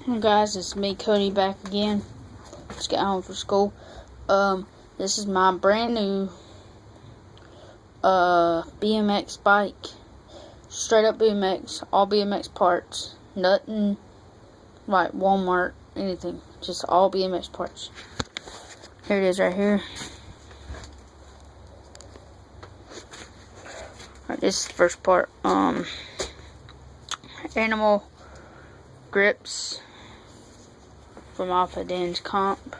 Hey guys, it's me, Cody, back again. Just got home from school. This is my brand new BMX bike. Straight up BMX, all BMX parts. Nothing like Walmart, anything. Just all BMX parts. Here it is right here. Alright, this is the first part. Animal grips from off of Dan's Comp.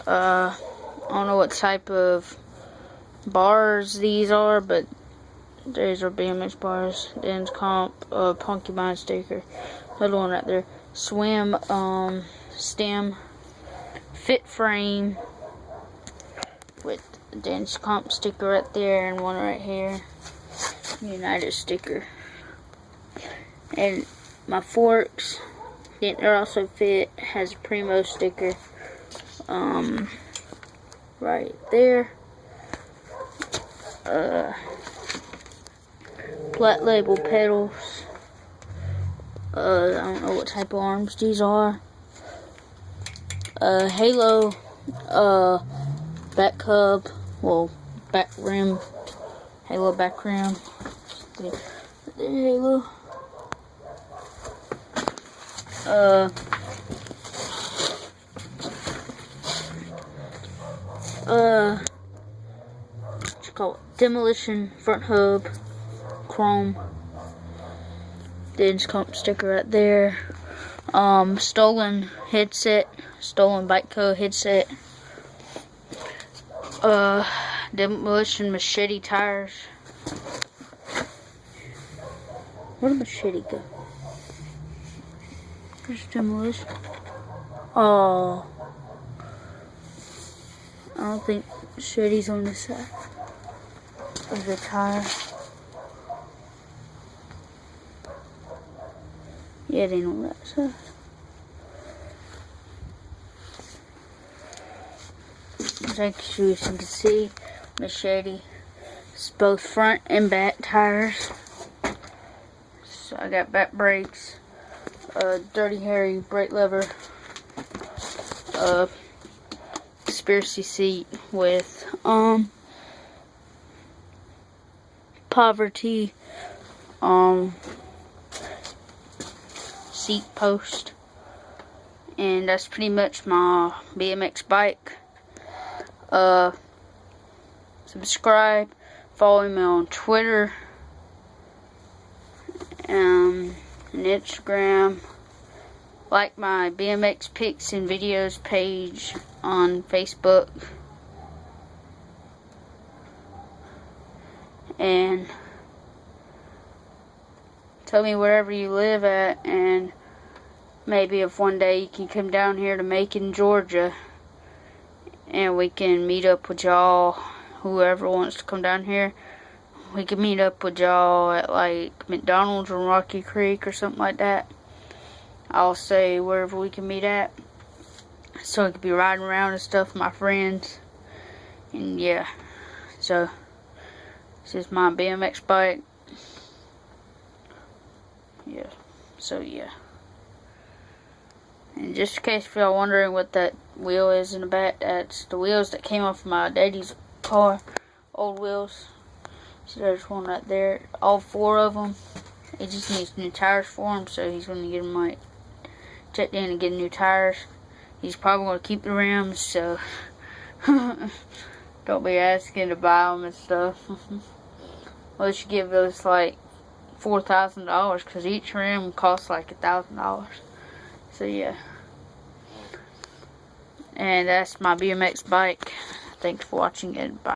I don't know what type of bars these are, but these are BMX bars. Dan's Comp, Punky Mind sticker. Little one right there. Swim stem, fit frame with Dan's Comp sticker right there and one right here. United sticker. And my forks, they're also fit, has a Primo sticker right there. Black Label pedals. I don't know what type of arms these are. Halo back hub, well, back rim, Halo back rim. The Halo. What you call it? Demolition front hub, chrome. Dan's Comp sticker right there. Stolen headset, stolen Bike Co headset. Demolition machete tires. Where'd the machete go? There's demolition. Oh, I don't think machete's on this side of the tire. Yeah, it ain't on that side. As you can see, machete. It's both front and back tires. So I got back brakes, Dirty Harry brake lever, conspiracy seat with poverty seat post, and that's pretty much my BMX bike. Subscribe, follow me on Twitter and Instagram. Like my BMX pics and videos page on Facebook. And tell me wherever you live at, and maybe if one day you can come down here to Macon, Georgia, and we can meet up with y'all. Whoever wants to come down here, we can meet up with y'all at like McDonald's or Rocky Creek or something like that. I'll say wherever we can meet at, so I could be riding around and stuff with my friends. And yeah, so this is my BMX bike. Yeah, so yeah. And just in case if y'all wondering what that wheel is in the back, that's the wheels that came off my daddy's car, old wheels. So there's one right there, all four of them. He just needs new tires for them, so he's going to get them like checked in and get new tires. He's probably going to keep the rims, so don't be asking to buy them and stuff. Unless you give those like $4,000, because each rim costs like $1,000. So yeah. And that's my BMX bike. Thanks for watching, and bye.